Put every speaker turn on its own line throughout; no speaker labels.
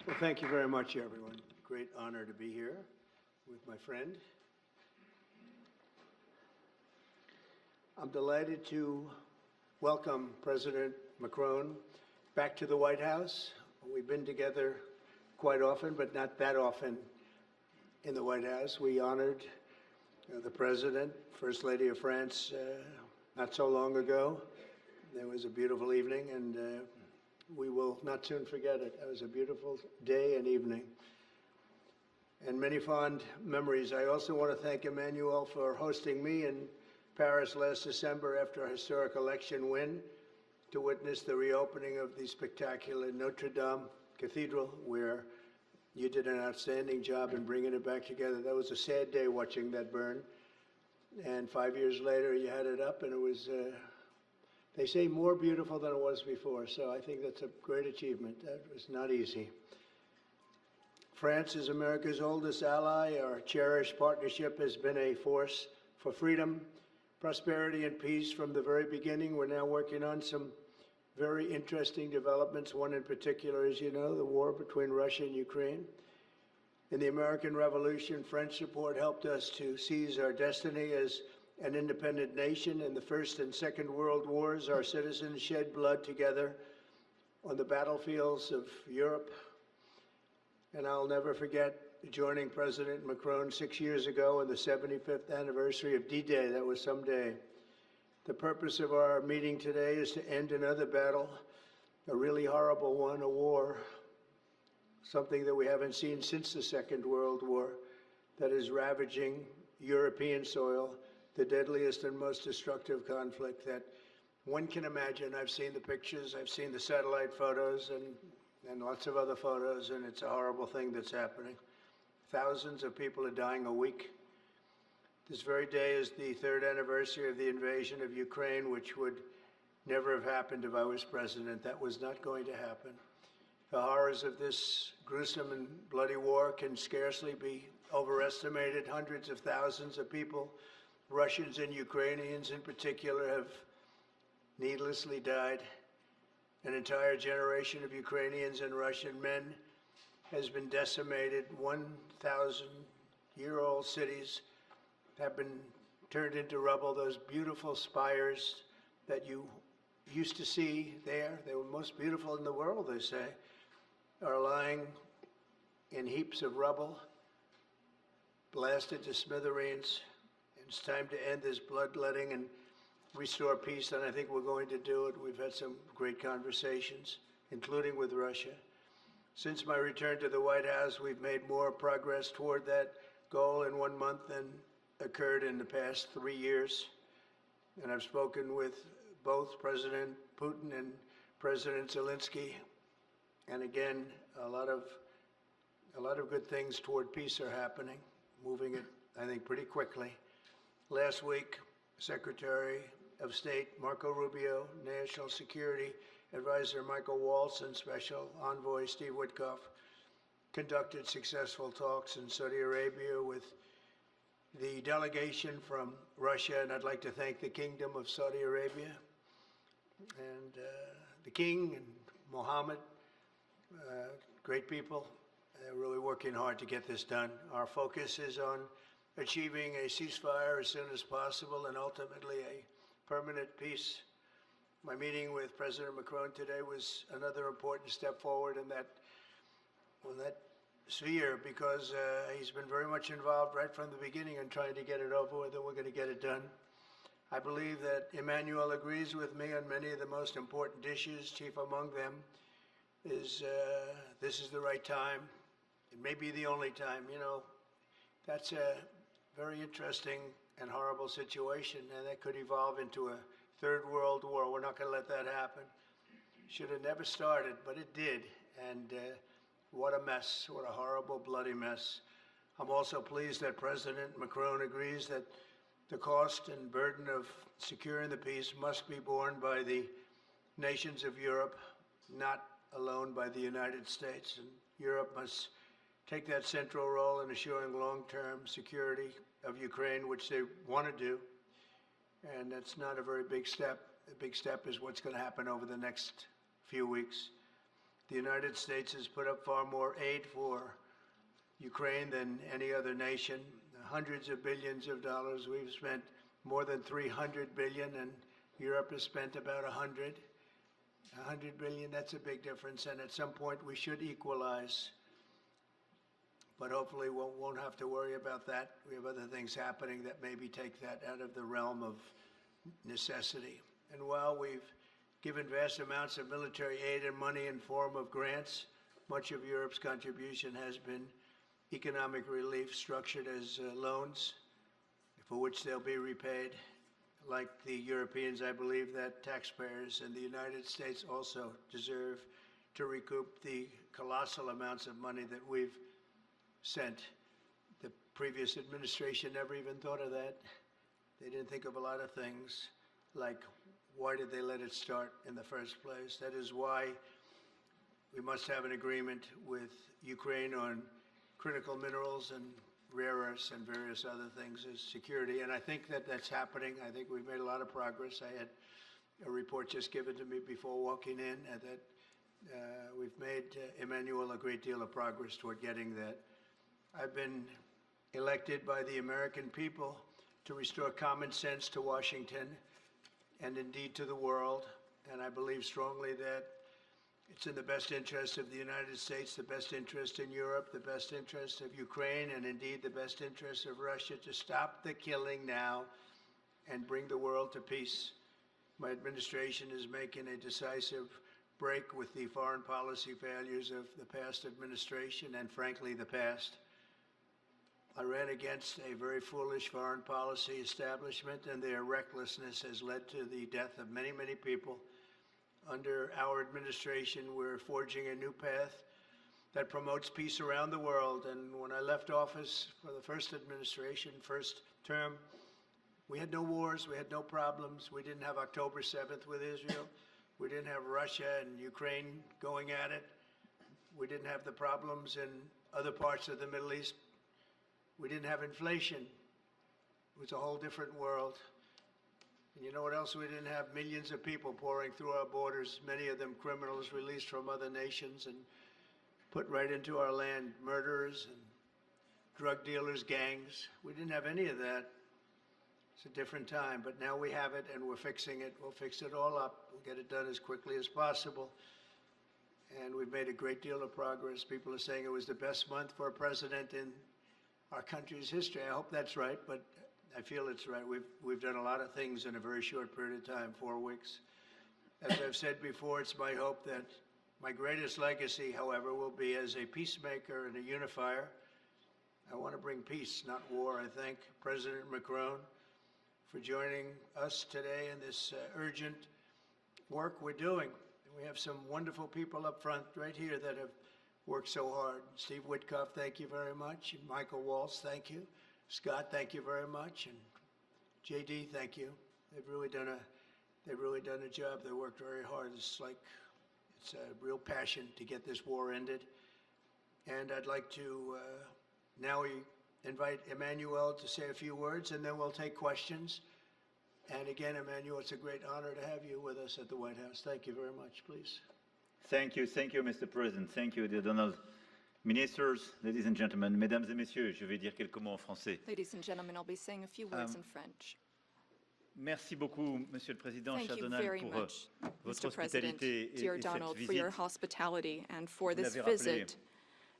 Well, thank you very much, everyone. Great honor to be here with my friend. I'm delighted to welcome President Macron back to the White House. We've been together quite often, but not that often in the White House. We honored the President, First Lady of France, not so long ago. There was a beautiful evening, and we will not soon forget it. It was a beautiful day and evening, and many fond memories. I also want to thank Emmanuel for hosting me in Paris last December after a historic election win to witness the reopening of the spectacular Notre Dame Cathedral, where you did an outstanding job in bringing it back together. That was a sad day watching that burn, and 5 years later you had it up, and it was they say more beautiful than it was before, so I think that's a great achievement. That was not easy. France is America's oldest ally. Our cherished partnership has been a force for freedom, prosperity, and peace from the very beginning. We're now working on some very interesting developments. One in particular, as you know, the war between Russia and Ukraine. In the American Revolution, French support helped us to seize our destiny as an independent nation. In the First and Second World Wars, our citizens shed blood together on the battlefields of Europe. And I'll never forget joining President Macron 6 years ago on the 75th anniversary of D-Day. That was some day. The purpose of our meeting today is to end another battle, a really horrible one, a war, something that we haven't seen since the Second World War, that is ravaging European soil, the deadliest and most destructive conflict that one can imagine. I've seen the pictures, I've seen the satellite photos and lots of other photos, and it's a horrible thing that's happening. Thousands of people are dying a week. This very day is the third anniversary of the invasion of Ukraine, which would never have happened if I was president. That was not going to happen. The horrors of this gruesome and bloody war can scarcely be overestimated. Hundreds of thousands of people, Russians and Ukrainians in particular, have needlessly died. An entire generation of Ukrainians and Russian men has been decimated. 1,000-year-old cities have been turned into rubble. Those beautiful spires that you used to see there, they were most beautiful in the world, they say, are lying in heaps of rubble, blasted to smithereens. It's time to end this bloodletting and restore peace, and I think we're going to do it. We've had some great conversations, including with Russia. Since my return to the White House, we've made more progress toward that goal in 1 month than occurred in the past 3 years. And I've spoken with both President Putin and President Zelensky. And again, a lot of good things toward peace are happening, moving it, I think, pretty quickly. Last week, Secretary of State Marco Rubio, National Security Advisor Michael Waltz, and Special Envoy Steve Witkoff conducted successful talks in Saudi Arabia with the delegation from Russia, and I'd like to thank the Kingdom of Saudi Arabia and the King and Mohammed, great people. They're really working hard to get this done. Our focus is on achieving a ceasefire as soon as possible and ultimately a permanent peace. My meeting with President Macron today was another important step forward in that sphere, because he's been very much involved right from the beginning in trying to get it over with, and we're going to get it done. I believe that Emmanuel agrees with me on many of the most important issues. Chief among them is this is the right time. It may be the only time. You know, that's a very interesting and horrible situation, and that could evolve into a third world war. We're not going to let that happen. Should have never started, but it did, and what a mess, what a horrible, bloody mess. I'm also pleased that President Macron agrees that the cost and burden of securing the peace must be borne by the nations of Europe, not alone by the United States. And Europe must take that central role in assuring long-term security of Ukraine, which they want to do. And that's not a very big step. The big step is what's going to happen over the next few weeks. The United States has put up far more aid for Ukraine than any other nation. Hundreds of billions of dollars. We've spent more than 300 billion, and Europe has spent about 100 billion. That's a big difference, and at some point we should equalize. But hopefully we won't have to worry about that. We have other things happening that maybe take that out of the realm of necessity. And while we've given vast amounts of military aid and money in form of grants, much of Europe's contribution has been economic relief structured as loans for which they'll be repaid. Like the Europeans, I believe that taxpayers in the United States also deserve to recoup the colossal amounts of money that we've sent. The previous administration never even thought of that. They didn't think of a lot of things, like why did they let it start in the first place? That is why we must have an agreement with Ukraine on critical minerals and rare earths and various other things as security. And I think that that's happening. I think we've made a lot of progress. I had a report just given to me before walking in that we've made, Emmanuel, a great deal of progress toward getting that. I've been elected by the American people to restore common sense to Washington and indeed to the world. And I believe strongly that it's in the best interest of the United States, the best interest in Europe, the best interest of Ukraine, and indeed the best interest of Russia to stop the killing now and bring the world to peace. My administration is making a decisive break with the foreign policy failures of the past administration and, frankly, the past. I ran against a very foolish foreign policy establishment, and their recklessness has led to the death of many, many people. Under our administration, we're forging a new path that promotes peace around the world. And when I left office for the first administration, first term, we had no wars, we had no problems. We didn't have October 7th with Israel. We didn't have Russia and Ukraine going at it. We didn't have the problems in other parts of the Middle East. We didn't have inflation. It was a whole different world. And you know what else we didn't have? Millions of people pouring through our borders, many of them criminals released from other nations and put right into our land, murderers and drug dealers, gangs. We didn't have any of that. It's a different time, but now we have it and we're fixing it. We'll fix it all up. We'll get it done as quickly as possible. And we've made a great deal of progress. People are saying it was the best month for a president in our country's history. I hope that's right, but I feel it's right. We've done a lot of things in a very short period of time, 4 weeks. As I've said before, it's my hope that my greatest legacy, however, will be as a peacemaker and a unifier. I want to bring peace, not war. I thank President Macron for joining us today in this urgent work we're doing. We have some wonderful people up front right here that have worked so hard. Steve Witkoff, thank you very much. And Michael Waltz, thank you. Scott, thank you very much, and JD, thank you. They've really done a job. They worked very hard. It's a real passion to get this war ended. And I'd like to now invite Emmanuel to say a few words, and then we'll take questions. And again, Emmanuel, it's a great honor to have you with us at the White House. Thank you very much, please.
Thank you, Mr. President. Thank you, dear Donald. Ministers, ladies and gentlemen, mesdames et messieurs, je vais dire quelques mots en français.
Ladies and gentlemen, I'll be saying a few words in French.
Merci beaucoup, Monsieur le Président,
Thank
cher
you
Donald,
very
pour
much,
votre
Mr. President,
hospitalité
dear
et
Donald,
cette
for your
visite.
hospitality and for
Vous
this
l'avez rappelé,
visit.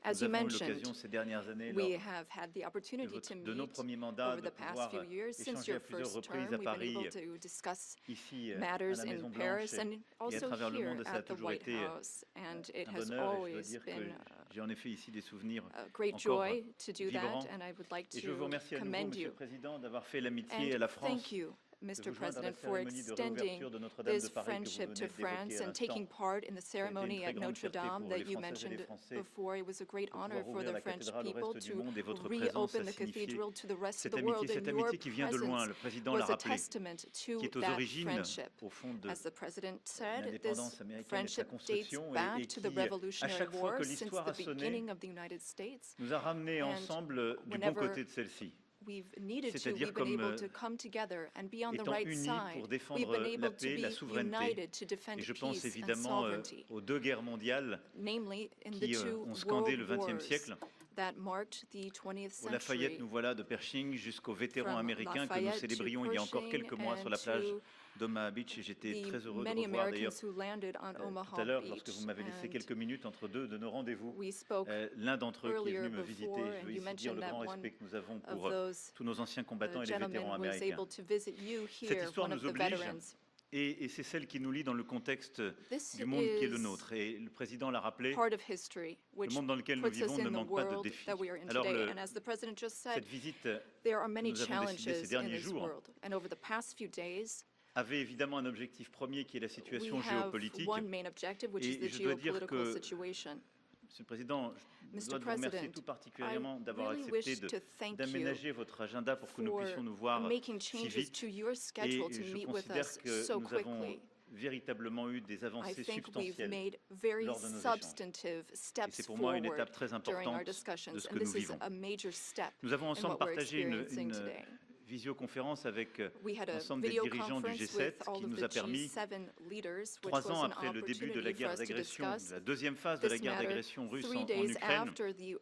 As
Nous
you
avons eu
mentioned,
l'occasion ces dernières années,
we
lors
have had the opportunity to
de nos
meet
premiers mandats,
over
de
the past
pouvoir
few years. Since
échanger
your
à plusieurs
first term,
reprises à
we've been
Paris,
able to discuss
ici, à
matters
la
in
Maison
Paris
Blanche,
and
et à
also
travers le
here
monde, et ça a
at the
toujours
White
été
House. And it
un
has
bonheur, et je dois
always
dire que
been
j'ai en effet ici des souvenirs
a great
encore
joy to do
vibrants.
that, and I would like
Et je veux vous
to
remercier à nouveau,
commend
Monsieur
you.
le Président, d'avoir fait l'amitié à
And
la France.
thank you,
de
Mr.
vous joindre à la
President, for
cérémonie de
extending
réouverture de Notre-Dame
this
de Paris que vous
friendship
venez
to
d'évoquer
France
à
and taking
l'instant.
part in the
Ça a été une
ceremony
très
at
grande
Notre
fierté
Dame
pour
that
les
you
Françaises et
mentioned
les Français
before. It was a great
de
honor
pouvoir
for
ouvrir
the
la
French
cathédrale au
people
reste du
to
monde, et votre présence
reopen
a
the
signifié
cathedral to the rest of
cette
the world,
amitié, cette
and your
amitié qui vient de loin.
presence
Le président
was
l'a
a
rappelé,
testament
qui
to
est aux
that
origines,
friendship.
au fond, de
As the President said, this
l'indépendance américaine et de sa
friendship dates
construction,
back
et
to the
qui, à
Revolutionary
chaque fois
War
que
since
l'histoire
the
a sonné,
beginning of the United States.
nous a ramenés
And
ensemble du bon
whenever
côté de celle-ci.
we've needed to,
C'est-à-dire
we've been
comme,
able to come together and be on the
étant
right
unis
side.
pour
We've
défendre
been
la
able to
paix, la
be
souveraineté.
united to defend
Et je pense
peace and
évidemment
sovereignty,
aux deux guerres mondiales
namely in the
qui
two
ont scandé le
world
XXe
wars
siècle.
that marked the 20th
Au Lafayette,
century.
nous voilà de Pershing jusqu'aux vétérans
From
américains que nous
Lafayette to
célébrions il y a encore
Pershing
quelques mois sur la
and
plage
to
d'Omaha Beach. Et j'étais
the
très heureux de
many
revoir d'ailleurs
Americans who landed on
tout à
Omaha
l'heure, lorsque vous
Beach.
m'avez laissé
And
quelques minutes entre deux de nos rendez-vous,
we spoke
l'un d'entre eux qui est
earlier
venu me visiter.
before,
Je
and
veux
you
ici dire
mentioned
le
that
grand
one
respect que nous avons
of
pour
those
tous nos anciens combattants et les
gentlemen
vétérans
was
américains.
able to visit you
Cette
here,
histoire
one of
nous
the
oblige,
veterans.
et c'est celle qui nous lie dans le contexte
This
du monde qui est le
is
nôtre. Et le président l'a rappelé,
part of history,
le
which
monde dans lequel nous
puts us
vivons ne
in the
manque pas de
world
défis.
that we are in
Alors,
today. And as the president just said,
cette visite
there are many
nous avons décidé ces
challenges in
derniers
this
jours
world. And over the past few days,
avait évidemment un objectif premier qui est la
we
situation
have
géopolitique.
one main objective, which is
Et
the
je dois dire
geopolitical
que,
situation.
Monsieur le Président, je
Mr.
dois vous remercier
President,
tout particulièrement d'avoir
really
accepté
wish to thank you
d'aménager votre agenda pour que nous
for
puissions nous voir
making
si
changes
vite.
to your
Et
schedule to
je
meet with
considère
us
que
so
nous avons
quickly.
véritablement eu des
I
avancées
think we've
substantielles.
made very
lors de nos échanges.
substantive
Et
steps
c'est pour moi une
forward
étape très
during our
importante
discussions,
de ce
and
que nous
this is
vivons.
a major step
Nous avons
in
ensemble
what we're
partagé
experiencing
une
today.
visioconférence avec
We had a
l'ensemble des
video
dirigeants du
conference
G7
with all
qui
of
nous
the
a permis,
G7 leaders, which
3 ans
was an
après le début de la
opportunity for
guerre
us to
d'agression,
discuss
la deuxième phase de la
this
guerre
matter
d'agression russe
3
en
days
Ukraine,
after the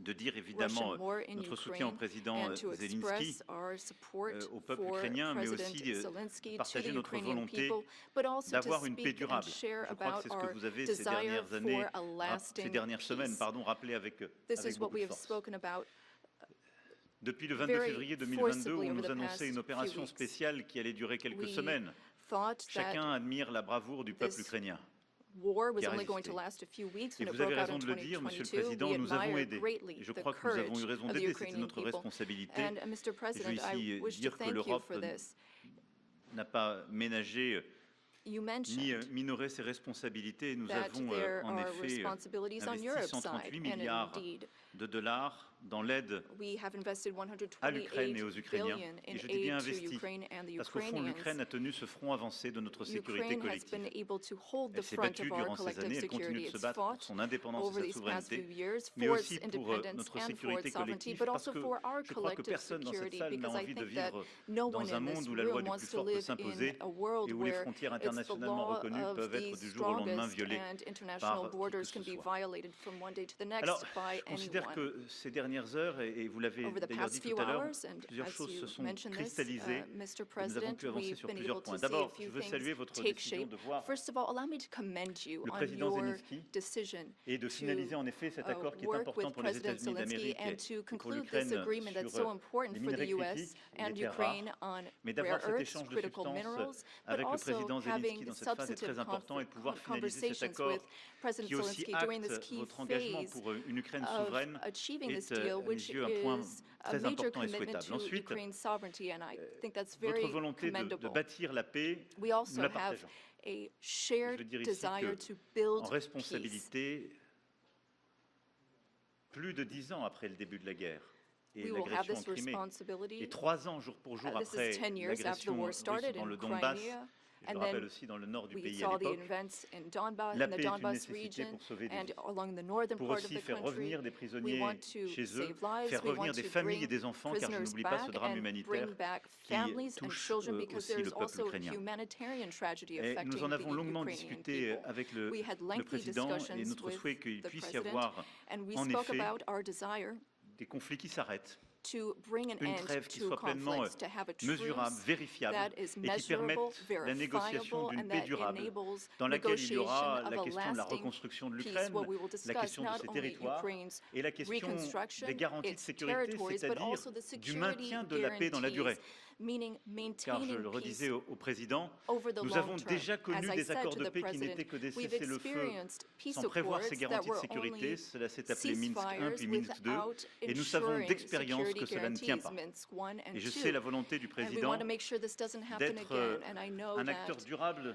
de dire évidemment
Russian war in
notre soutien au
Ukraine,
président
and to
Zelensky,
express our support
au peuple
for
ukrainien, mais
President
aussi
Zelensky, to
partager
the
notre
Ukrainian
volonté
people, but also to
d'avoir une paix
speak and
durable.
share
Je crois que
about
c'est ce
our
que vous avez ces
desire
dernières années,
for a
ces
lasting
dernières semaines,
peace.
pardon, rappelé avec
This is what
beaucoup
we
de
have
force.
spoken about
Depuis le 22
very
février 2022,
forcibly
on
over
nous
the
annonçait
past
une opération
few weeks.
spéciale qui allait durer quelques
We
semaines.
thought that
Chacun admire la bravoure du peuple
this
ukrainien.
war was
qui a
only going to
résisté.
last a few weeks
Et
when it
vous avez
broke out
raison
in
de le dire, Monsieur le
2022.
Président,
We
nous avons
admire
aidé.
greatly
Et je
the
crois que nous avons eu
courage
raison
of the
d'aider, c'était
Ukrainian
notre
people.
responsabilité.
And Mr. President,
ici
I wish to
dire que
thank you
l'Europe
for this.
n'a pas ménagé
You
ni
mentioned
minoré ses responsabilités. Nous
that
avons
there
en
are
effet
responsibilities on
investi
Europe's
138
side, and
milliards
indeed,
de dollars dans l'aide
we have invested
à l'Ukraine
128
et aux Ukrainiens.
billion in
Et je dis bien
aid to
investi,
Ukraine and the
parce qu'au fond, l'Ukraine
Ukrainians.
a tenu ce front avancé de notre sécurité
Ukraine has been
collective.
able to hold the
Elle s'est
front
battue
of our
durant ces
collective
années, elle continue
security.
de se
It's
battre pour
fought
son indépendance
over
et sa
these past few
souveraineté,
years
mais
for its
aussi pour
independence
notre
and for
sécurité
its sovereignty,
collective,
but
parce
also
que
for our
je crois que
collective
personne dans cette
security,
salle n'a
because I
envie de
think that
vivre
no one
dans un
in this
monde où la loi
room
du
wants
plus
to
fort peut
live in
s'imposer
a world
et où les
where
frontières
it's the
internationalement
law
reconnues
of
peuvent être
the
du jour au lendemain
strongest
violées
and international
par qui que
borders
ce
can be
soit.
violated from one day to the next
Alors,
by
je considère
anyone.
que ces dernières heures, et vous l'avez
Over the
d'ailleurs
past
dit
few
tout à l'heure,
hours, and
plusieurs
as
choses se
you
sont
mentioned this,
cristallisées
Mr.
et nous avons
President,
pu avancer
we've
sur
been
plusieurs
able to
points.
see a
D'abord,
few
je veux saluer
things
votre
take
décision
shape.
de voir
First of all, allow me to commend you
le
on
président
your
Zelensky
decision
et de finaliser en effet cet accord qui est
work
important
with
pour les
President
États-Unis
Zelensky
d'Amérique
and
et
to
pour
conclude this
l'Ukraine
agreement that's so
sur
important
les
for the
minerais
U.S.
critiques et
and
les terres
Ukraine
rares.
on
Mais
rare
d'avoir cet
earths,
échange de
critical
substances
minerals, but
avec le
also
président Zelensky
having
dans cette phase est
substantive
très important et de pouvoir finaliser cet
conversations
accord
with President
qui aussi
Zelensky during this
acte
key
votre engagement
phase
pour une Ukraine
of
souveraine
achieving this
est
deal,
à mes
which
yeux un point
is a
très
major
important et
commitment
souhaitable.
to
Ensuite,
Ukraine's sovereignty, and I think that's very
votre volonté de
commendable.
bâtir la paix,
We
nous
also
la
have
partageons.
a
Je
shared
veux dire ici
desire
que,
to build
en
peace.
responsabilité, plus de 10 ans après le début de la guerre et
We will have
l'agression en
this
Crimée,
responsibility.
et 3 ans jour pour jour
This
après
is 10 years after the
l'agression
war
russe
started
dans
in
le Donbass,
Crimea,
je le
and
rappelle
then
aussi dans le nord du
we
pays à
saw the
l'époque,
events in Donbass,
la
in the
paix est une
Donbass
nécessité
region
pour sauver des
and
vies,
along the northern
pour
part of
aussi
the
faire
country.
revenir des
We
prisonniers
want to
chez eux,
save lives.
faire
We
revenir
want
des
to
familles et
bring
des enfants, car je
prisoners
n'oublie pas ce
back
drame
and
humanitaire
bring back
qui
families and
touche
children, because
aussi
there's
le peuple
also a
ukrainien.
humanitarian tragedy
Et
affecting
nous en avons
the
longuement
Ukrainian
discuté
people.
avec
We had
le
lengthy
président et
discussions
notre souhait
with
qu'il
the
puisse y
president,
avoir
and we
en
spoke
effet
about our desire
des conflits qui s'arrêtent,
to bring an
une
end
trêve qui
to
soit pleinement
conflicts, to have a
mesurable,
truce
vérifiable
that is
et qui permette
measurable,
la négociation
verifiable,
d'une
and
paix
that
durable
enables
dans laquelle il y aura
negotiation
la
of a
question de la
lasting
reconstruction de
peace,
l'Ukraine,
where we will
la
discuss
question de
not
ses
only
territoires
Ukraine's
et la question
reconstruction,
des garanties de
its
sécurité,
territories, but
c'est-à-dire
also the
du
security
maintien de la paix dans la durée.
guarantees, meaning
Car je
maintaining
le
peace
redisais au président,
over the
nous
long
avons
term.
déjà
As
connu
I
des
said
accords
to
de
the
paix qui
president,
n'étaient que des
we've
cessez-le-feu
experienced peace
sans prévoir ces
accords that
garanties de
were
sécurité.
only
Cela s'est appelé Minsk 1 puis Minsk 2.
without
Et nous savons
ensuring
d'expérience
security
que cela ne tient
guarantees,
pas.
Minsk 1 and
Et je
2.
sais la volonté du
And we
président
want to make sure this doesn't happen
d'être
again. And I know
un acteur
that
durable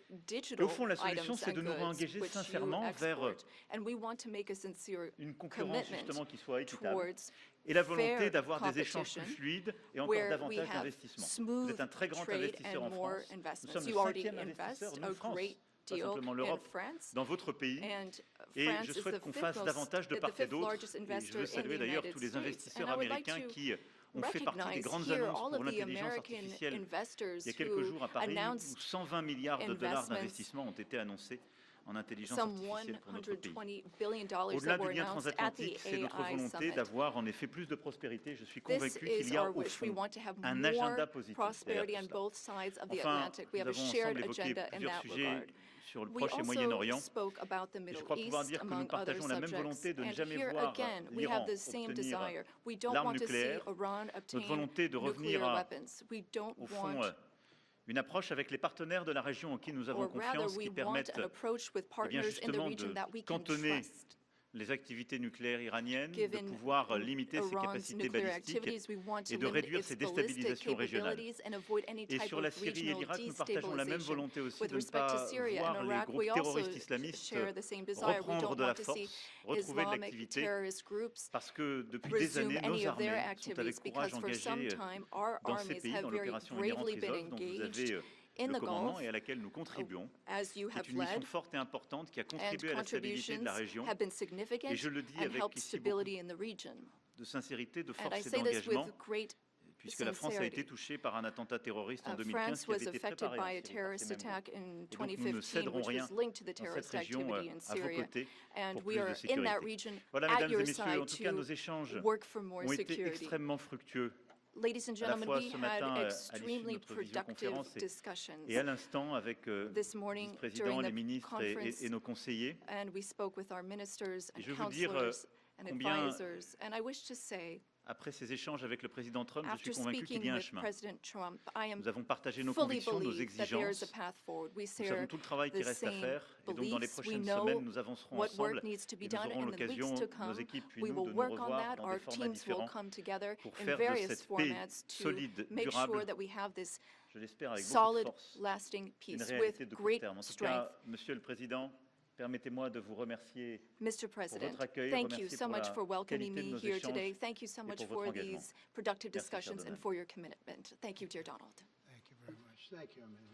digital
fond, la solution,
items
c'est de
and
nous
goods
réengager
which you
sincèrement vers
export. And we want to make a sincere
une concurrence
commitment
justement qui soit équitable
towards
et la volonté
fair
d'avoir des échanges plus
competition
fluides et encore
where we
davantage
have
d'investissements. Vous
smooth
êtes un très grand
trade
investisseur
and
en
more
France. Nous
investments.
sommes le
You already
5e investisseur,
invest
nous,
a
France,
great
pas
deal
simplement
in
l'Europe,
France.
dans votre pays.
And
Et
France
je
is
souhaite
the
qu'on
fifth
fasse
most-
davantage de
the
part et
fifth
d'autre.
largest
Et je
investor
veux
in
saluer
the
d'ailleurs
United
tous les
States.
investisseurs
And I would like
américains
to
qui ont fait partie des
recognize
grandes
here
annonces
all
pour
of the
l'intelligence
American
artificielle
investors
il y a quelques
who
jours à Paris, où
announced
120 milliards de dollars
investments,
d'investissement ont été annoncés en intelligence
some
artificielle pour notre pays.
$120 billion
Au-delà
that
du
were
lien
announced at the
transatlantique, c'est notre
AI
volonté
summit.
d'avoir en effet plus de prospérité. Je suis
This
convaincu qu'il
is
y a
our
au
wish. We
fond
want to have
un
more
agenda positif
prosperity
derrière
on
tout cela.
both sides of the
Enfin,
Atlantic. We
nous
have a
avons
shared
ensemble évoqué
agenda in
plusieurs
that
sujets
regard.
sur le
We
Proche et
also
Moyen-Orient.
spoke about the
Et je
Middle
crois pouvoir
East,
dire que nous
among other
partageons la même
subjects.
volonté de ne
And
jamais
here
voir
again, we
l'Iran
have the same
obtenir
desire. We don't
l'arme
want to see
nucléaire.
Iran
Notre
obtain
volonté de revenir
nuclear
à,
weapons. We don't
au fond,
want,
une approche avec les partenaires de la région en qui nous avons
or rather,
confiance,
we
qui
want
permettent
an approach with
eh bien,
partners in the
justement
region
de
that we can
cantonner
trust.
les activités nucléaires iraniennes, de
Given
pouvoir limiter ses
Iran's
capacités
nuclear
balistiques
activities, we want to
et de
limit
réduire
its
ses
ballistic
déstabilisations régionales.
capabilities and avoid any
Et
type
sur la
of
Syrie et
regional
l'Irak, nous partageons la même
destabilization.
volonté aussi
With
de ne
respect to
pas
Syria and
voir les
Iraq,
groupes
we also
terroristes islamistes
share the same desire. We
reprendre
don't
de la
want to see
force, retrouver de
Islamic
l'activité,
terrorist groups
parce que depuis des
resume
années,
any
nos
of their
armées sont avec
activities
courage
because for some
engagées
time our
dans ces
armies
pays,
have
dans
very
l'opération Inherent
bravely been
Resolve, dont vous
engaged
avez
in
le
the
commandement
Gulf,
et à laquelle nous contribuons,
as you
qui est
have
une mission
led,
forte et importante qui a
and
contribué à la stabilité de
contributions
la région.
have been significant
Et je le dis
and
avec
helped
ici beaucoup
stability in the region.
de sincérité, de
And I
force et
say this
d'engagement,
with great
puisque la France a été
sincerity.
touchée par un attentat terroriste en 2015
France
qui
was
avait été
affected
préparé
by
en
a
Syrie par
terrorist
ces mêmes groupes.
attack in
Et donc nous ne
2015,
céderons
which
rien
was linked to the
dans
terrorist
cette région
activity in
à vos
Syria.
côtés
And
pour
we
plus
are
de
in that
sécurité.
region
Voilà,
at
mesdames
your
et messieurs, en
side
tout cas, nos
to
échanges
work for more
ont été
security.
extrêmement fructueux.
Ladies and
À la
gentlemen,
fois
we
ce
had
matin à l'issue de
extremely
notre
productive
visioconférence
discussions
et à l'instant avec
this morning
vice-présidents,
during
les
the
ministres
conference,
et nos conseillers.
and we spoke with our ministers
Et
and
je veux vous dire
counselors and
combien,
advisors. And I wish to say,
après ces échanges avec le président Trump, je suis
after
convaincu qu'il
speaking
y a un
with
chemin.
President Trump, I am
Nous avons partagé nos
fully
convictions, nos
believe that there is a
exigences.
path forward. We
Nous savons
share
tout le travail qui
the
reste à
same
faire. Et donc, dans les
beliefs. We
prochaines
know
semaines, nous avancerons
what
ensemble.
work needs to be
Et nous
done
aurons
in the
l'occasion,
weeks to
nos
come.
équipes puis
We
nous,
will
de nous
work on
revoir
that.
dans
Our
des formats
teams will
différents
come together
pour
in
faire de
various
cette paix
formats to
solide,
make
durable,
sure that we have this
je l'espère avec beaucoup
solid,
de force,
lasting
une
peace
réalité
with
de court
great
terme. En tout
strength.
cas, Monsieur le Président, permettez-moi de vous remercier
Mr.
pour
President,
votre accueil,
thank you
remercier
so
pour
much
la
for welcoming
qualité de
me
nos
here
échanges
today. Thank you so
et
much
pour
for
votre engagement.
these productive
Merci, cher
discussions and
Donald.
for your commitment. Thank you, dear Donald.
Thank you very much. Thank you, Ms.